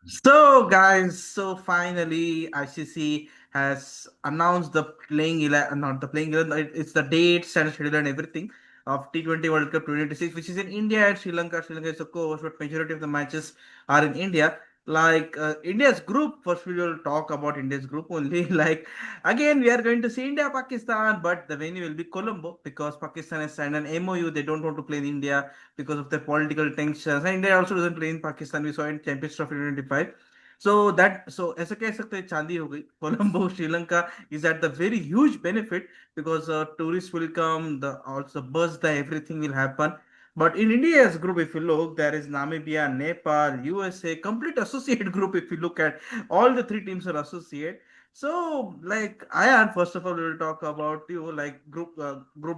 So, guys, so finally, ICC has announced the playing 11, not the playing 11, it's the date, standard schedule, and everything of T20 World Cup 2026, which is in India and Sri Lanka. Sri Lanka is a co-host, but majority of the matches are in India. Like India's group, first we will talk about India's group only. Like again, we are going to see India Pakistan, but the venue will be Colombo because Pakistan has signed an MOU. They don't want to play in India because of the political tensions. And India also doesn't play in Pakistan. We saw in Champions Trophy 2025. So ऐसा कह सकते हैं चांदी हो गई Colombo Sri Lanka is at the very huge benefit because tourists will come, the also buzz, the everything will happen. But in India's group, if you look, there is Namibia, Nepal, USA, complete associate group. If you look at all the three teams are associate. So, like Ayan, first of all, we will talk about you like group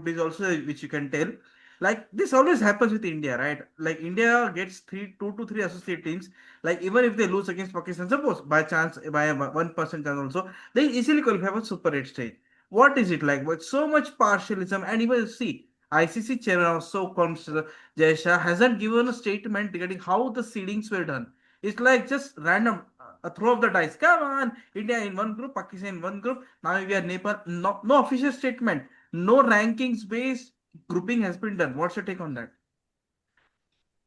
D is also which you can tell. Like this always happens with India, right? Like India gets two to three associate teams. Like even if they lose against Pakistan, suppose by chance, by a 1% chance also, they easily qualify for Super 8 stage. What is it like? With so much partialism, and even see, ICC chairman also Jaisha hasn't given a statement regarding how the seedings were done. It's like just random, a throw of the dice. Come on, India in one group, Pakistan in one group. Now we are Nepal. No, no official statement. No rankings based grouping has been done. What's your take on that?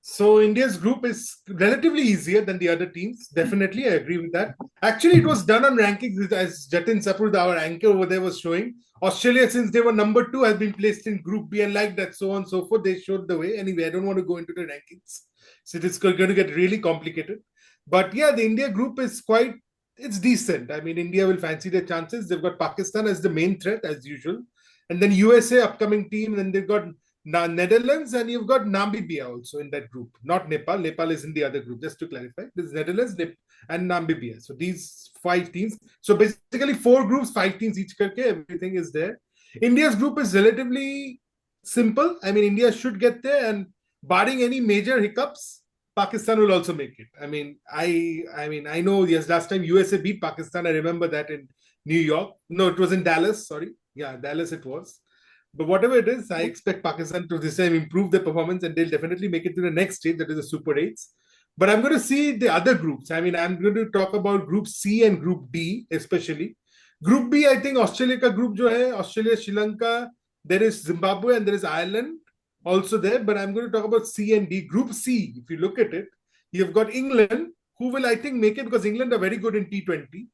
So India's group is relatively easier than the other teams. Definitely, I agree with that. Actually, it was done on rankings as Jatin Sapur, our anchor over there, was showing. Australia, since they were number two, has been placed in Group B and like that, so on and so forth. They showed the way. Anyway, I don't want to go into the rankings. So it's going to get really complicated. But yeah, the India group is quite, it's decent. I mean, India will fancy their chances. They've got Pakistan as the main threat, as usual. And then USA, upcoming team. And they've got Netherlands, and you've got Namibia also in that group. Not Nepal. Nepal is in the other group. Just to clarify, there's Netherlands and Namibia. So these five teams. So basically, four groups, five teams each. Karke, everything is there. India's group is relatively simple. I mean, India should get there, and barring any major hiccups, Pakistan will also make it. I know. Yes, last time USA beat Pakistan, I remember that in New York. No, it was in Dallas. Sorry, yeah, Dallas it was. But whatever it is, I expect Pakistan to this time improve their performance and they'll definitely make it to the next stage, that is the Super 8s. But I'm going to see the other groups. I mean, I'm going to talk about Group C and Group D, especially. Group B, I think Australia ka group jo hai, Australia, Sri Lanka, there is Zimbabwe and there is Ireland also there. But I'm going to talk about C and D. Group C, if you look at it, you've got England, who will, I think, make it because England are very good in T20.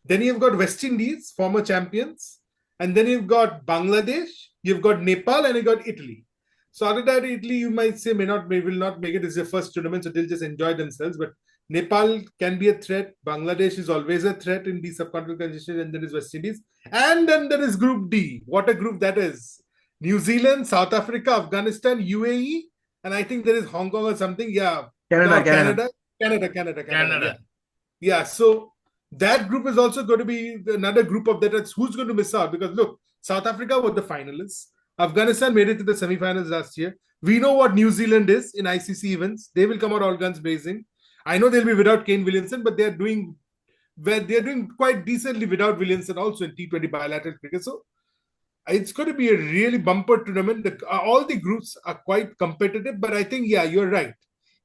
Then you've got West Indies, former champions. And then you've got Bangladesh, you've got Nepal, and you've got Italy. So other than Italy, you might say will not make it. This is their first tournament, so they'll just enjoy themselves. But Nepal can be a threat. Bangladesh is always a threat in the subcontinental conditions, and there is West Indies. And then there is Group D. What a group that is. New Zealand, South Africa, Afghanistan, UAE, and I think there is Hong Kong or something. Yeah. Canada, No, Canada. Canada. Yeah. Yeah. So that group is also going to be another group of that. Who's going to miss out? Because look, South Africa were the finalists. Afghanistan made it to the semi-finals last year. We know what New Zealand is in ICC events. They will come out all guns blazing. I know they'll be without Kane Williamson, but they're doing quite decently without Williamson also in T20 bilateral cricket. So it's going to be a really bumper tournament. All the groups are quite competitive, but I think, yeah, you're right.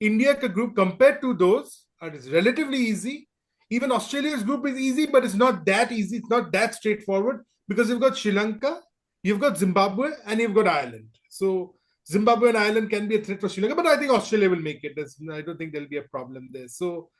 India group compared to those is relatively easy. Even Australia's group is easy, but it's not that easy. It's not that straightforward because you've got Sri Lanka, you've got Zimbabwe, and you've got Ireland. So Zimbabwe and Ireland can be a threat for Sri Lanka, but I think Australia will make it. I don't think there'll be a problem there. So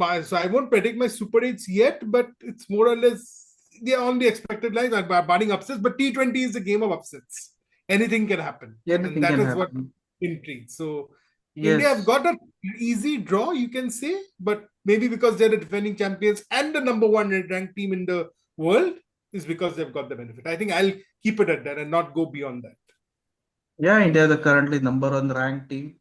I won't predict my Super 8s yet, but it's more or less they're on the expected lines and barring upsets. But T20 is a game of upsets. Anything can happen, and Anything that can is what happen. intrigues. So India have Yes. got an easy draw, you can say, but maybe because they're the defending champions and the number one ranked team in the world is because they've got the benefit. I think I'll keep it at that and not go beyond that. Yeah, India is the currently number one ranked team.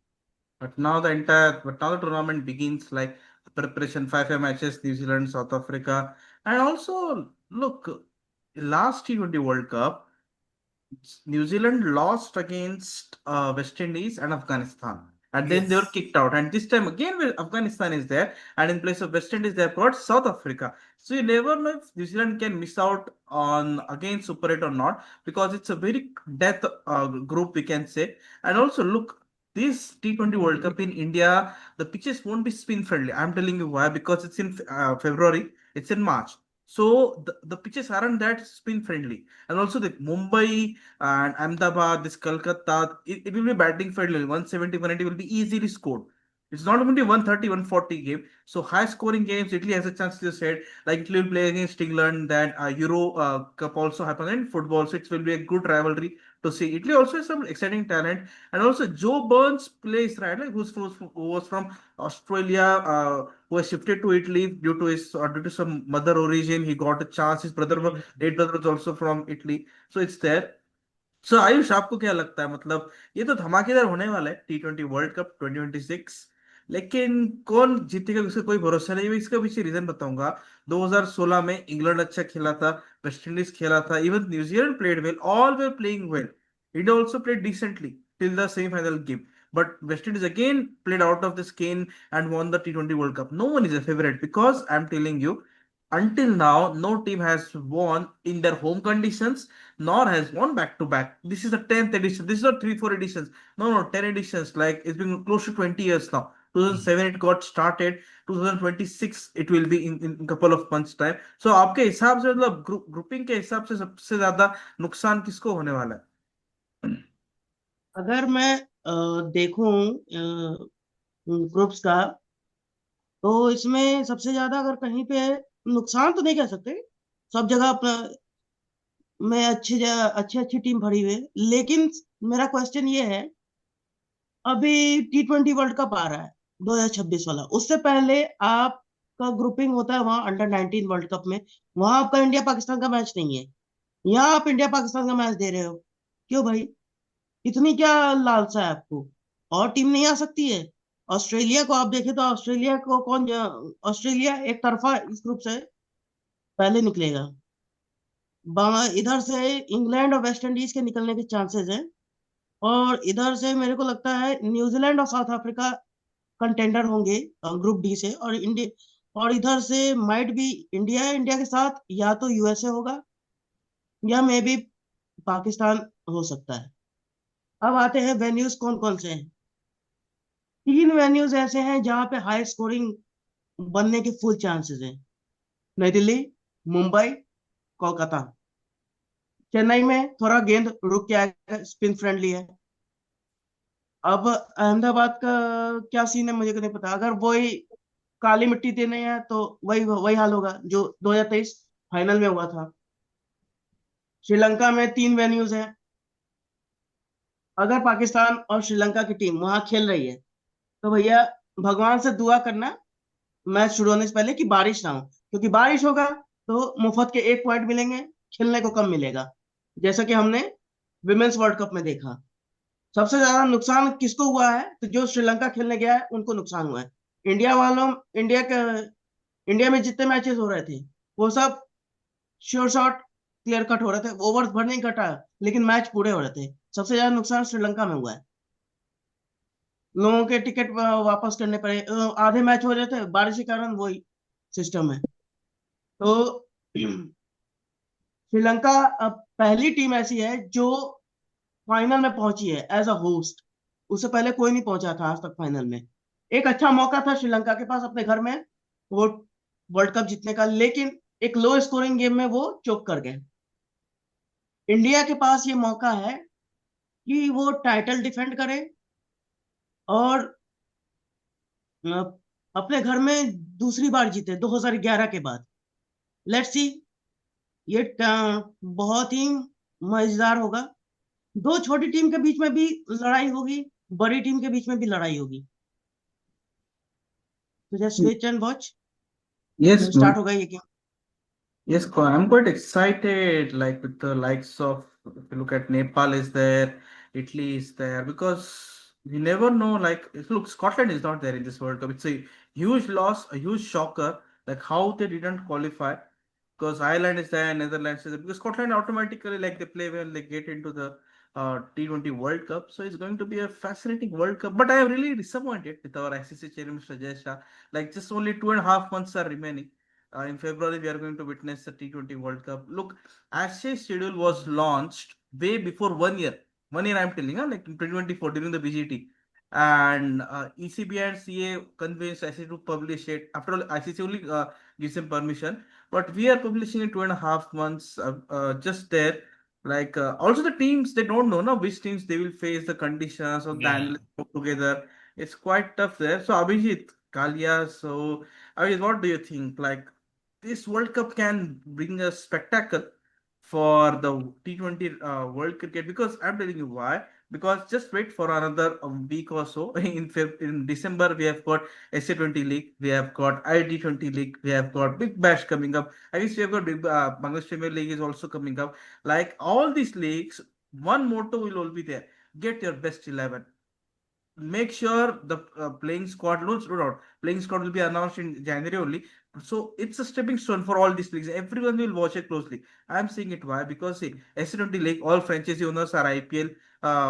But now the tournament begins like preparation, five matches, New Zealand, South Africa. And also, look, last T20 World Cup, New Zealand lost against West Indies and Afghanistan. And then they were Yes. kicked out. And this time again, Afghanistan is there. And in place of West Indies, they've got South Africa. So you never know if New Zealand can miss out on again Super 8 or not, because it's a very death group, we can say. And also, look, this T20 World Cup in India, the pitches won't be spin friendly. I'm telling you why, because it's in February, it's in March. So the pitches aren't that spin friendly. And also the Mumbai and Ahmedabad, this Kolkata, it will be batting friendly. 170, 180 will be easily scored. It's not going to be 130, 140 game. So high scoring games, Italy has a chance, you said, like Italy will play against England, then Euro Cup also happen in football. So it will be a good rivalry to see. Italy also has some exciting talent. And also Joe Burns plays, right, like who was from Australia, who has shifted to Italy due to some mother origin. He got a chance. His late brother was also from Italy, so it's there. सो आयुष आपको क्या लगता है, मतलब ये तो धमाकेदार होने वाला है T20 वर्ल्ड कप 2026, लेकिन कौन जीतेगा उसका कोई भरोसा नहीं है। इसका पीछे रीजन बताऊंगा। 2016 में इंग्लैंड अच्छा खेला था, वेस्ट इंडीज खेला था, even New Zealand played well, all were playing well, India also played decently till the semifinal game, but West Indies again played out of the skin and won the T20 World Cup. No one is a favorite because I'm telling you, until now, no team has won in their home conditions, nor has won back to back. This is the 10th edition. This is not 3, 4 editions. No, no, 10 editions. Like it's been close to 20 years now. 2007 it got started. 2026 it will be in a couple of months time. So आपके हिसाब से मतलब grouping के हिसाब से सबसे ज्यादा नुकसान किसको होने वाला है? अगर मैं देखूं ग्रुप्स का, तो इसमें सबसे ज्यादा अगर कहीं पे नुकसान तो नहीं कह सकते, सब जगह अपना में अच्छी अच्छी टीम भरी हुई है। लेकिन मेरा क्वेश्चन ये है, अभी T20 वर्ल्ड कप आ रहा है 2026 वाला, उससे पहले आपका ग्रुपिंग होता है वहां अंडर 19 वर्ल्ड कप में, वहां आपका इंडिया पाकिस्तान का मैच नहीं है। यहाँ आप इंडिया पाकिस्तान का मैच दे रहे हो, क्यों भाई? इतनी क्या लालसा है आपको? और टीम नहीं आ सकती है? ऑस्ट्रेलिया को आप देखें तो ऑस्ट्रेलिया को ऑस्ट्रेलिया एक तरफा इस ग्रुप से पहले निकलेगा। इधर से इंग्लैंड और वेस्ट इंडीज के निकलने के चांसेस हैं, और इधर से मेरे को लगता है न्यूजीलैंड और साउथ अफ्रीका कंटेंडर होंगे ग्रुप डी से। और इंडिया, और इधर से माइट भी इंडिया, इंडिया के साथ या तो यूएसए होगा या मे बी पाकिस्तान हो सकता है। अब आते हैं वेन्यूज कौन कौन से हैं। 3 वेन्यूज ऐसे हैं जहां पे हाई स्कोरिंग बनने के फुल चांसेस हैं: नई दिल्ली, मुंबई, कोलकाता। चेन्नई में थोड़ा गेंद रुक के आएगा, स्पिन फ्रेंडली है। अब अहमदाबाद का क्या सीन है मुझे को नहीं पता। अगर वही काली मिट्टी देने हैं तो वही वही हाल होगा जो 2023 फाइनल में हुआ था। श्रीलंका में 3 वेन्यूज हैं। अगर पाकिस्तान और श्रीलंका की टीम वहां खेल रही है तो भैया भगवान से दुआ करना मैच शुरू होने से पहले कि बारिश ना हो, क्योंकि बारिश होगा तो मुफ्त के 1 पॉइंट मिलेंगे, खेलने को कम मिलेगा, जैसा कि हमने विमेंस वर्ल्ड कप में देखा। सबसे ज्यादा नुकसान किसको हुआ है? तो जो श्रीलंका खेलने गया है उनको नुकसान हुआ है। इंडिया वालों इंडिया का इंडिया में जितने मैचेस हो रहे थे वो सब श्योर शॉट क्लियर कट हो रहे थे, ओवर्स भर नहीं कटा, लेकिन मैच पूरे हो रहे थे। सबसे ज्यादा नुकसान श्रीलंका में हुआ है। लोगों के टिकट वापस करने पड़े, आधे मैच हो रहे थे बारिश के कारण, वही सिस्टम है। तो श्रीलंका अब पहली टीम ऐसी है जो फाइनल में पहुंची है एज अ होस्ट। उससे पहले कोई नहीं पहुंचा था आज तक फाइनल में। एक अच्छा मौका था श्रीलंका के पास अपने घर में वो वर्ल्ड कप जीतने का, लेकिन एक लो स्कोरिंग गेम में वो चोक कर गए। इंडिया के पास ये मौका है कि वो टाइटल डिफेंड करे और अ, अपने घर में दूसरी बार जीते 2011 के बाद। लेट्स सी, ये बहुत ही मजेदार होगा। दो छोटी टीम के बीच में भी लड़ाई होगी, बड़ी टीम के बीच में भी लड़ाई होगी। तो just wait and watch, Yes, start होगा ये game. yes, I'm quite excited. Like with the likes of, if you look at Nepal is there, Italy is there, because you never know. Like, look, Scotland is not there in this World Cup. It's a huge loss, a huge shocker. Like how they didn't qualify, because Ireland is there, Netherlands is there, because Scotland automatically, like, they play well, they get into the T20 World Cup. So it's going to be a fascinating World Cup. But I am really disappointed with our ICC chairman, Mr. Jay Shah. Like, just only 2.5 months are remaining. In February, we are going to witness the T20 World Cup. Look, ASHA schedule was launched way before 1 year. 1 year, I'm telling you, like in 2024 during the BGT. and ECB and CA convinced ICC to publish it. After all, ICC only gives them permission, but we are publishing in 2.5 months. Just there, like also the teams they don't know now which teams they will face, the conditions of the Yeah. analysts put together. It's quite tough there. So Abhijit, Kalia, so Abhijit, what do you think? Like this World Cup can bring a spectacle for the T20 World Cricket, because I'm telling you why. Because just wait for another week or so. In December we have got SA20 League, we have got IT20 League, we have got Big Bash coming up. I guess we have got Bangladesh Premier League is also coming up. Like all these leagues, one motto will all be there: get your best 11. Make sure the playing squad looks out. Playing squad will be announced in January only. So it's a stepping stone for all these leagues. Everyone will watch it closely. I'm saying it why? Because see, S20 League, all franchise owners are IPL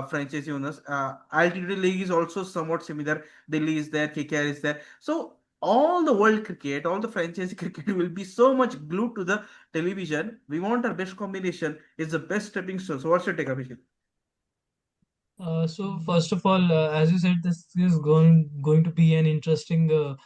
franchise owners. ILT League is also somewhat similar. Delhi is there, KKR is there. So all the world cricket, all the franchise cricket will be so much glued to the television. We want our best combination. It's the best stepping stone. So what's your take, Abhishek? So first of all, as you said, this is going to be an interesting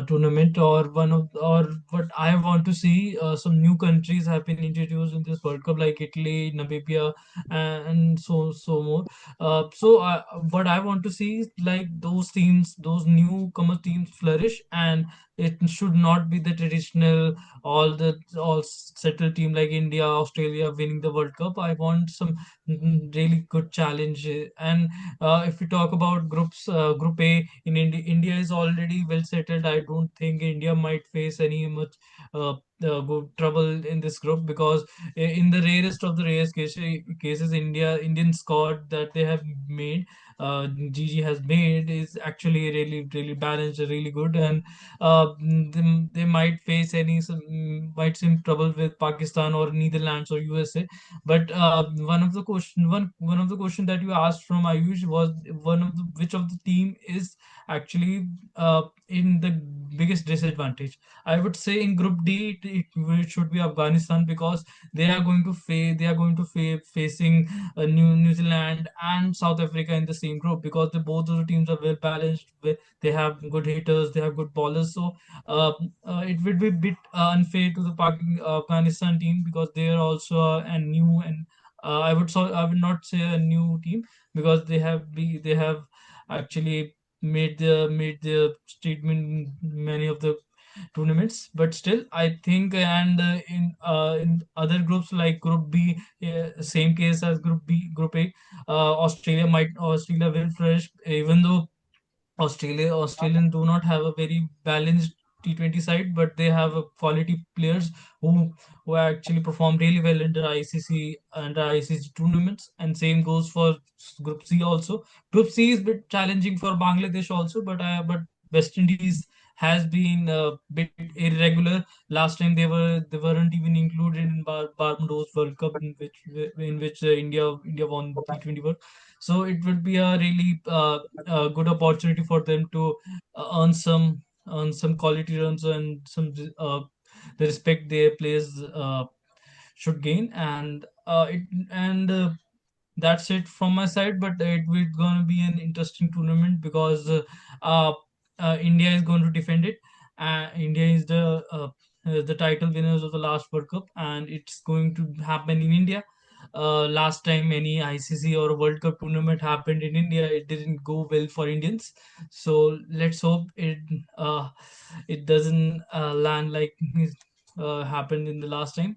tournament, or one of, or what I want to see. Some new countries have been introduced in this World Cup, like Italy, Namibia, and so more. What I want to see is like those teams, those newcomer teams flourish, and it should not be the traditional all settled team like India, Australia winning the World Cup. I want some really good challenge. And if we talk about Group A in India, India is already well settled. I don't think India might face any much good trouble in this group, because in the rarest of the rarest cases, Indian squad that they have made, GG has made, is actually really balanced, really good. And they might face might seem trouble with Pakistan or Netherlands or USA. But one of the question that you asked from Ayush was one of the which of the team is actually in the biggest disadvantage. I would say in Group D it should be Afghanistan, because they are going to facing New Zealand and South Africa in the same group, because both of the teams are well balanced. They have good hitters, they have good bowlers. So uh, it would be a bit unfair to the Afghanistan team, because they are also a new and I would not say a new team, because they have actually made the statement in many of the tournaments. But still, I think, and in other groups like Group B, same case as Group A, Australia will flourish, even though Australian do not have a very balanced T20 side, but they have a quality players who actually perform really well under ICC tournaments. And same goes for Group C also. Group C is a bit challenging for Bangladesh also, but West Indies has been a bit irregular. Last time they weren't even included in Barbados World Cup, in which India won T20 World. So it would be a really a good opportunity for them to earn some quality runs, and the respect their players should gain. And that's it from my side. But it will going to be an interesting tournament, because uh, India is going to defend it. India is the title winners of the last World Cup, and it's going to happen in India. Last time any ICC or World Cup tournament happened in India, it didn't go well for Indians. So let's hope it doesn't land like it happened in the last time.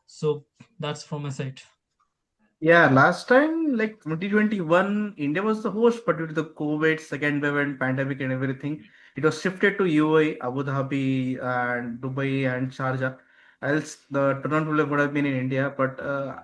So that's from my side. Yeah, last time, like 2021, India was the host, but due to the COVID, second wave, and pandemic and everything, it was shifted to UAE, Abu Dhabi, and Dubai and Sharjah. Else, the tournament would have been in India. But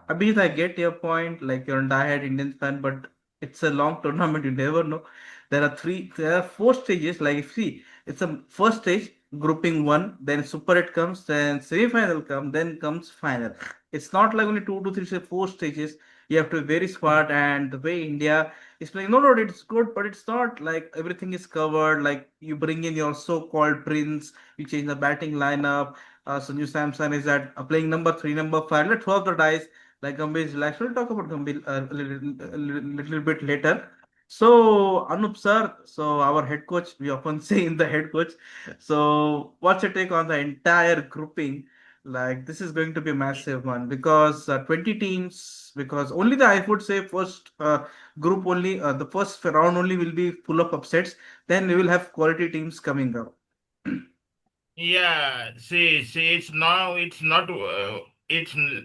Abhijit, I get your point. Like you're a diehard Indian fan, but it's a long tournament. You never know. There are four stages. Like, if see, it's a first stage, grouping one, then Super 8 comes, then semi-final comes, then comes final. It's not like only two to three, four stages. You have to be very smart. And the way India is playing, no, it's good, but it's not like everything is covered. Like you bring in your so-called prince, you change the batting lineup. Sanju Samson is at playing number three, number five. Let's roll the dice. Like Gambhir is relaxed. We'll talk about Gambhir a little bit later. So, Anup sir, so our head coach, we often say in the head coach. So, what's your take on the entire grouping? Like, this is going to be a massive one because 20 teams, because only I would say first group only, the first round only will be full of upsets. Then we will have quality teams coming up. Yeah, see, it's not,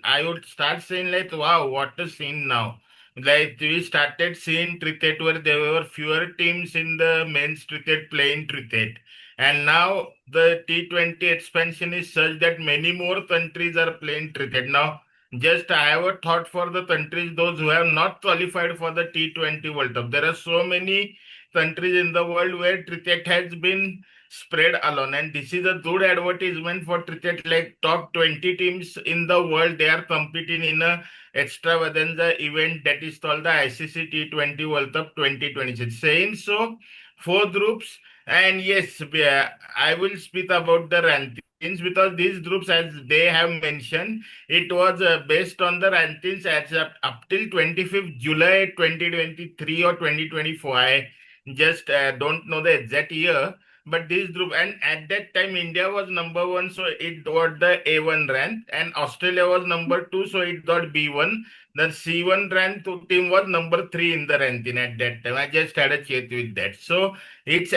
I would start saying like, wow, what a scene now. Like, we started seeing cricket where there were fewer teams in the men's cricket playing cricket. And now the T20 expansion is such that many more countries are playing cricket. Now, just I have a thought for the countries, those who have not qualified for the T20 World Cup. There are so many countries in the world where cricket has been spread alone, and this is a good advertisement for cricket. Like, top 20 teams in the world, they are competing in a extravaganza event that is called the ICC T20 World Cup 2026. Saying so, four groups. And yes, I will speak about the rankings, because these groups, as they have mentioned, it was based on the rankings as up till 25th July 2023 or 2024. I just don't know the exact year, but this group, and at that time, India was number one, so it got the A1 rank, and Australia was number two, so it got B1. The C1 rank team was number three in the ranking at that time. I just had a chat with that. So it's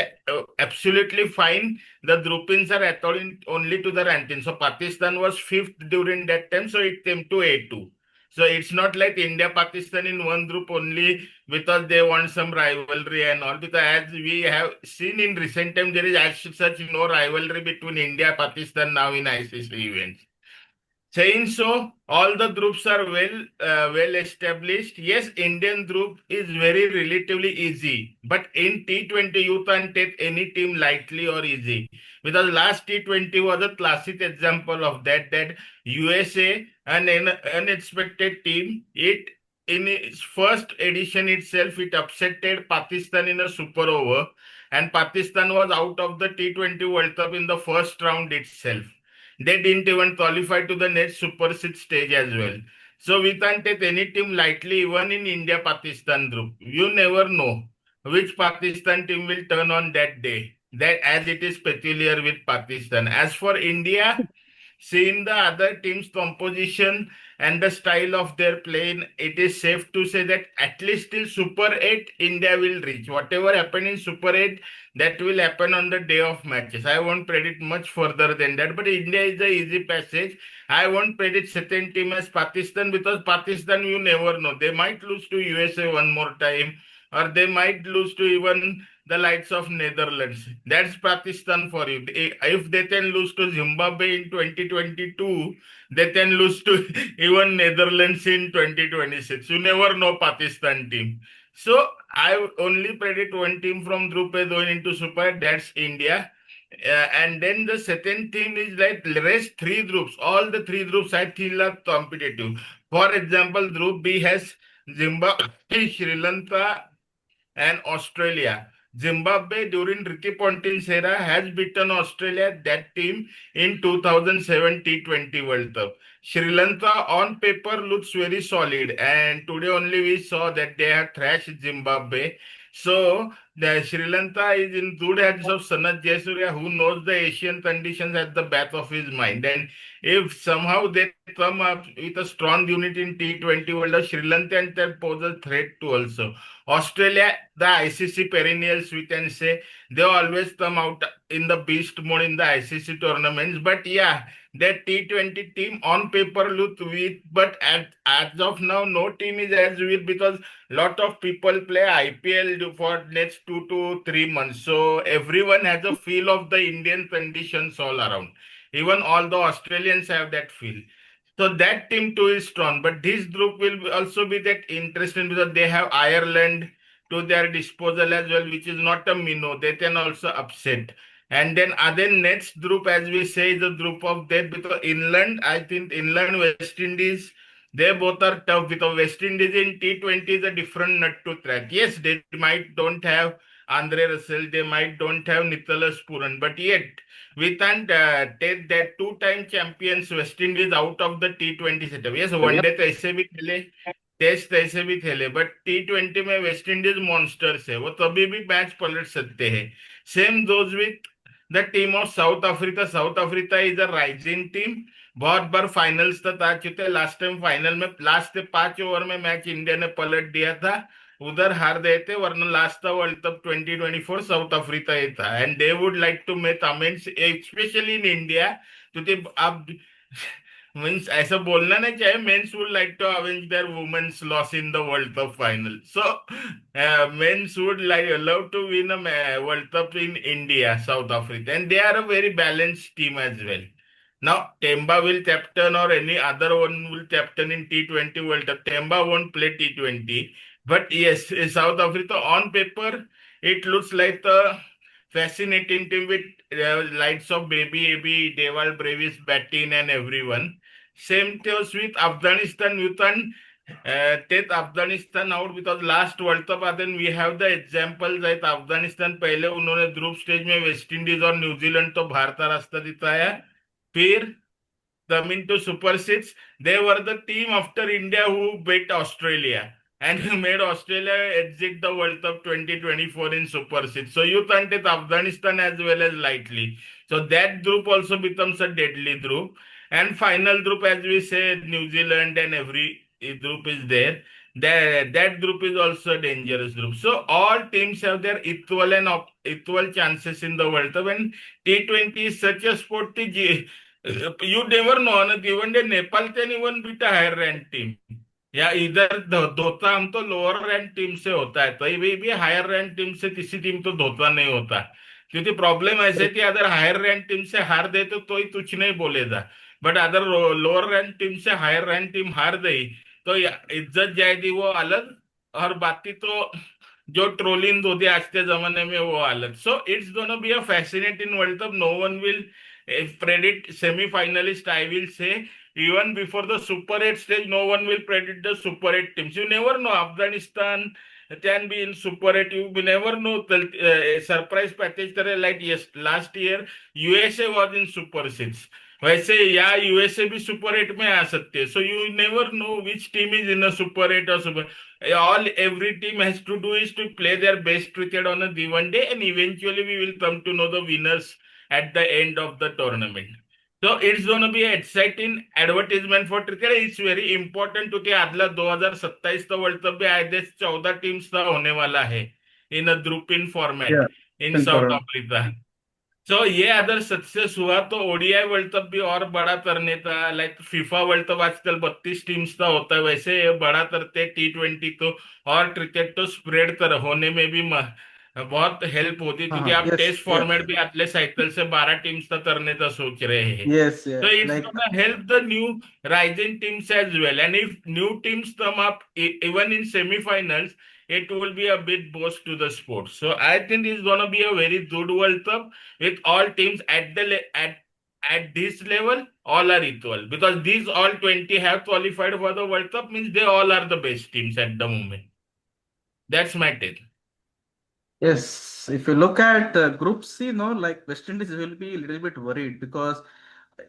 absolutely fine. The groupings are according only to the ranking. So Pakistan was fifth during that time, so it came to A2. So it's not like India Pakistan in one group only because they want some rivalry and all. Because as we have seen in recent time, there is as such no rivalry between India Pakistan now in ICC events. Saying so, all the groups are well established. Yes, Indian group is very relatively easy, but in T20 you can't take any team lightly or easy, because last T20 was a classic example of that. That USA, an unexpected team, it in its first edition itself, it upsetted Pakistan in a super over, and Pakistan was out of the T20 World Cup in the first round itself. They didn't even qualify to the next Super 6 stage as well. So we can't take any team lightly, even in India-Pakistan group. You never know which Pakistan team will turn on that day. That, as it is peculiar with Pakistan. As for India, seeing the other team's composition and the style of their playing, it is safe to say that at least till Super 8, India will reach. Whatever happened in Super 8, that will happen on the day of matches. I won't predict much further than that, but India is the easy passage. I won't predict second team as Pakistan, because Pakistan, you never know. They might lose to USA one more time, or they might lose to even the likes of Netherlands. That's Pakistan for you. If they can lose to Zimbabwe in 2022, they can lose to even Netherlands in 2026. You never know Pakistan team. So I only predict one team from Group A going into Super. That's India. And then the second team is like rest three groups. All the three groups I feel are competitive. For example, Group B has Zimbabwe, Sri Lanka, and Australia. Zimbabwe during Ricky Ponting's era has beaten Australia, that team, in 2007 T20 World Cup. Sri Lanka on paper looks very solid, and today only we saw that they have thrashed Zimbabwe. So the Sri Lanka is in good hands of Sanat Jayasuriya, who knows the Asian conditions at the back of his mind. And if somehow they come up with a strong unit in T20 World Cup, Sri Lanka can pose a threat to also. Australia, the ICC perennials, we can say, they always come out in the beast mode in the ICC tournaments. But yeah, that T20 team on paper look weak, but as of now, no team is as weak, because lot of people play IPL for next 2 to 3 months. So everyone has a feel of the Indian conditions all around. Even all the Australians have that feel. So that team too is strong, but this group will also be that interesting, because they have Ireland to their disposal as well, which is not a minnow. They can also upset. And then other next group, as we say, is a group of death, because England, I think England, West Indies, they both are tough, because West Indies in T20 is a different nut to crack. Yes, they might don't have Andre Russell, they might don't have Nicholas Puran, but yet we can't take that two-time champions West Indies out of the T20 setup. Yes, one day तो ऐसे भी खेले, test ऐसे भी खेले, but T20 में West Indies monsters है, वो तभी भी मैच पलट सकते हैं. Same those with the team of south Africa. South Africa is a rising team. बहुत बार फाइनल्स तक आ चुके हैं. लास्ट टाइम फाइनल में लास्ट 5 ओवर में मैच इंडिया ने पलट दिया था, उधर हार गए थे, वरना लास्ट था वर्ल्ड कप 2024 साउथ अफ्रीका ही था. And they would like to make amends specially in India, क्योंकि अब मीन्स ऐसा बोलना नहीं चाहिए, men's would like to avenge their women's loss in the world cup final. So men's would like love to win a world cup in India South Africa, and they are a very balanced team as well. Now Temba will captain or any other one will captain in T20 World Cup. Temba won't play T20, but yes, South Africa on paper it looks like a fascinating team with lights of Baby Abhi, Deval Brevis, batting and everyone. Same goes with Afghanistan. Yutan, take Afghanistan out because last World Cup then we have the examples that Afghanistan पहले उन्होंने group stage में West Indies और New Zealand तो बाहर का रास्ता दिखाया. फिर coming to Super Six, they were the team after India who beat Australia and made Australia exit the World Cup 2024 in Super Six. So you can't take Afghanistan as well as lightly. So that group also becomes a deadly group. And final group, as we say, New Zealand and every group is there. That group is also a dangerous group. So all teams have their equal and equal chances in the World Cup. And T20 is such a sport. You never know. On a given day, Nepal can even beat a higher ranked team. या इधर धोता हम तो lower rank team से होता है, तो ये भी हायर रैंक टीम से किसी टीम तो धोता नहीं होता. क्योंकि प्रॉब्लम ऐसे थी, अगर हायर रैंक टीम से हार दे तो ही कुछ नहीं बोलेगा, बट अगर लोअर रैंक टीम से हायर रैंक टीम हार गई तो इज्जत जाएगी वो अलग, और बाकी तो जो ट्रोलिंग होती है आज के जमाने में वो अलग. So it's gonna be a fascinating world cup. No one will predict semi-finalist, I will say. Even before the Super 8 stage, no one will predict the Super 8 teams. You never know. Afghanistan can be in Super 8. You never know. Surprise package like yes, last year USA was in Super 6. वैसे या USA भी super 8 में आ सकते हैं. So you never know which team is in a super 8 or super. All every team has to do is to play their best cricket on a given day, and eventually we will come to know the winners at the end of the tournament. So it's going to be an exciting advertisement for cricket. It's very important क्योंकि अगला 2027 का world cup भी आए देश 14 teams का होने वाला है in a group in format Yeah, in in South Toronto. Africa. So ये अगर सक्सेस हुआ तो ओडीआई वर्ल्ड कप भी और बड़ा करने का, लाइक फीफा वर्ल्ड कप आजकल 32 टीम्स का होता है, वैसे ये बड़ा करते T20 को, और क्रिकेट तो स्प्रेड कर होने में भी बहुत हेल्प होती है, क्योंकि आप Yes, टेस्ट yeah, फॉर्मेट भी अगले साइकिल से 12 टीम्स का करने का सोच रहे हैं. yes, So yeah. it's Like gonna help the new rising teams as well. And if new teams come up, even in semi-finals, it will be a big boost to the sport. So I think it's gonna be a very good World Cup with all teams at at this level, all are equal, because these all 20 have qualified for the World Cup, means they all are the best teams at the moment. That's my take. yes, if you look at Group C, no, like West Indies will be a little bit worried because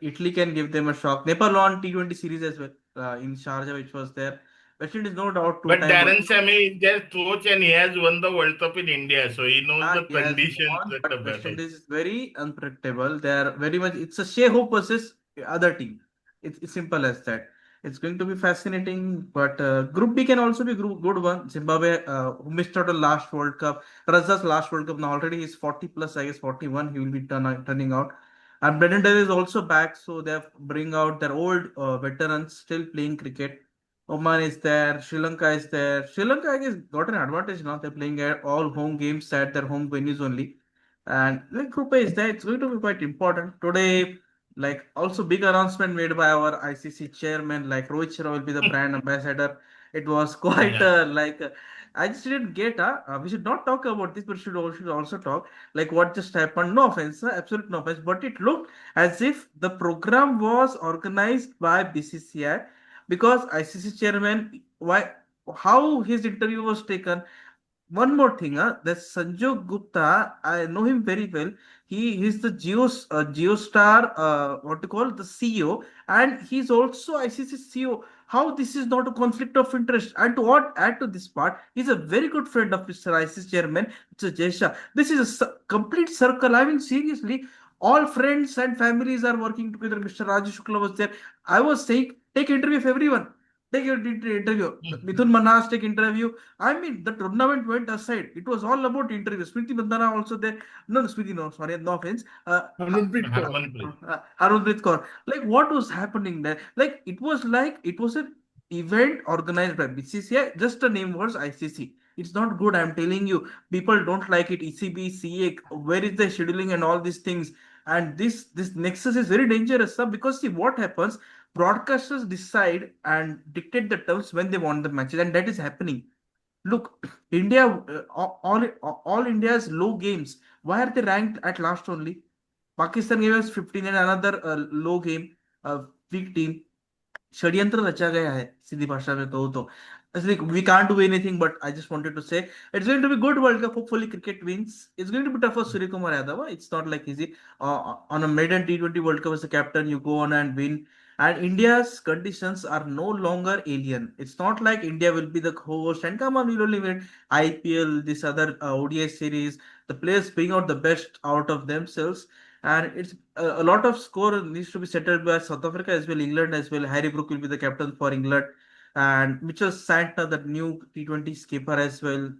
Italy can give them a shock. Nepal won T20 series as well in Sharjah, which was there. West Indies, no doubt, But two-time Darren Sammy is their coach and he has won the World Cup in India, so he knows the He has conditions won, at the but West battle. Indies is very unpredictable. They are very much. It's a Shea Hope versus other team. It's simple as that. It's going to be fascinating, but Group B can also be good one. Zimbabwe, who missed out on last World Cup, Raza's last World Cup. Now already he's 40 plus, I guess 41. He will be turning out. And Brendan is also back, so they have bring out their old veterans still playing cricket. Oman is there, Sri Lanka is there. Sri Lanka, I guess, got an advantage now. They're playing at all home games at their home venues only. And like Group A is there, it's going to be quite important. Today, like also big announcement made by our ICC chairman, like Rohit Sharma will be the brand ambassador. It was quite Yeah. I just didn't get we should not talk about this, but should also talk like what just happened. No offense, absolute no offense, but it looked as if the program was organized by BCCI because ICC chairman, why, how his interview was taken. One more thing, that Sanjay Gupta, I know him very well. He's the Geostar, what to call the CEO, and he's also ICC CEO. How this is not a conflict of interest? And to what add to this part, he's a very good friend of Mr. ICC chairman, Mr. Jesha. This is a complete circle. I mean, seriously, all friends and families are working together. Mr. Raju Shukla was there. I was saying, take interview of everyone. Take your interview. Mithun Manas take interview. I mean, the tournament went aside. It was all about interview. Smriti Mandana also there. No, Smriti, no, sorry, no offense. Harmanpreet Kaur. Harmanpreet. Harmanpreet Kaur. Like, what was happening there? Like, it was an event organized by BCCI. Just the name was ICC. It's not good. I'm telling you. People don't like it. ECB, CA. Where is the scheduling and all these things? And this nexus is very dangerous, sir, because see what happens. Broadcasters decide and dictate the terms when they want the matches, and that is happening. Look, India, all India's low games. Why are they ranked at last only? Pakistan gave us 15 and another low game, weak team. षड्यंत्र रचा गया है सीधी भाषा में कहूँ तो we can't do anything, but I just wanted to say it's going to be good World Cup. Hopefully, cricket wins. It's going to be tough for Surya Kumar Yadav. It's not like easy. On a maiden T20 World Cup as a captain, you go on and win. And India's conditions are no longer alien. It's not like India will be the host and come on, we'll only win IPL, this other ODI series. The players bring out the best out of themselves, and it's a lot of score needs to be settled by South Africa as well, England as well. Harry Brook will be the captain for England, and Mitchell Santner, the new T20 skipper as well.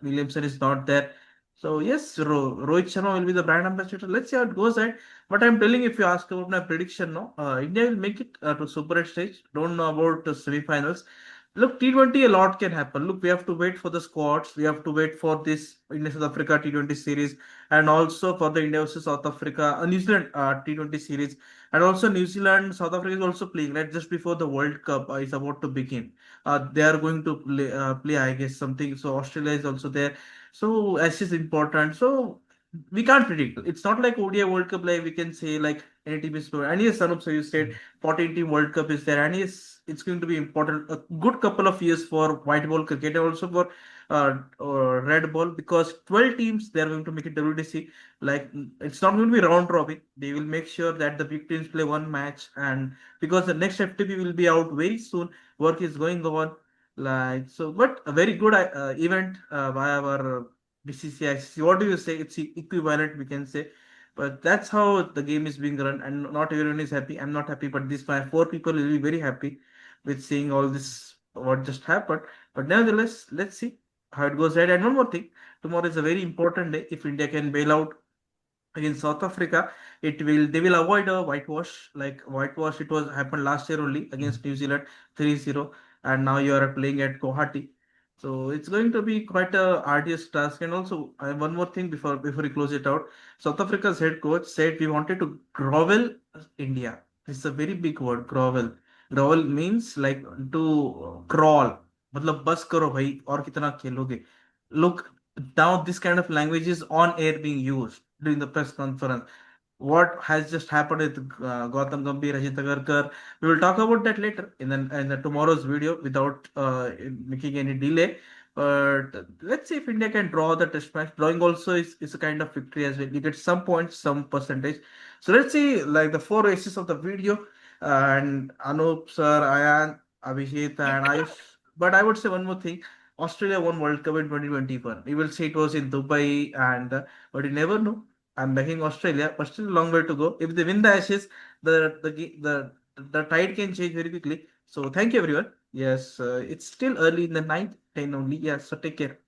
Williamson is not there. So yes, Rohit Sharma will be the brand ambassador. Let's see how it goes. Right? But I'm telling you, if you ask about my prediction, no, India will make it to Super 8 stage. Don't know about the semi-finals. Look, T20, a lot can happen. Look, we have to wait for the squads. We have to wait for this India South Africa T20 series, and also for the India versus South Africa, New Zealand T20 series, and also New Zealand, South Africa is also playing right just before the World Cup is about to begin. They are going to play, I guess, something. So Australia is also there. So S is important. So we can't predict. It's not like ODI World Cup like we can say like any team is. And yes, Sanup, so you said 14 team World Cup is there, and yes, it's going to be important. A good couple of years for white ball cricket and also for red ball, because 12 teams they are going to make it WDC. Like it's not going to be round robin. They will make sure that the big teams play one match, and because the next FTP will be out very soon, work is going on. Like so, but a very good event by our BCCI. What do you say? It's equivalent, we can say. But that's how the game is being run, and not everyone is happy. I'm not happy, but these five, four people will be very happy with seeing all this what just happened. But nevertheless, let's see how it goes ahead. And one more thing, tomorrow is a very important day. If India can bail out against South Africa, they will avoid a whitewash. Like whitewash, it was happened last year only against New Zealand 3-0, and now you are playing at Guwahati. So it's going to be quite a arduous task. And also, one more thing before we close it out. South Africa's head coach said we wanted to grovel India. It's a very big word, grovel. Grovel means like to crawl. मतलब बस करो भाई और कितना खेलोगे. Look, now this kind of language is on air being used during the press conference. What has just happened with Gautam Gambhir, Ajit Agarkar. We will talk about that later in the tomorrow's video without making any delay. But let's see if India can draw the test match. Drawing also is a kind of victory as well. You get some points, some percentage. So let's see like the four races of the video, and Anup, sir, Ayan, Abhijeet, and Ayush. But I would say one more thing. Australia won World Cup in 2021. You will say it was in Dubai, and but you never know. I'm backing Australia, but still a long way to go. If they win the Ashes, the tide can change very quickly. So thank you everyone. Yes, it's still early in the ninth, 10 only. Yeah, so take care.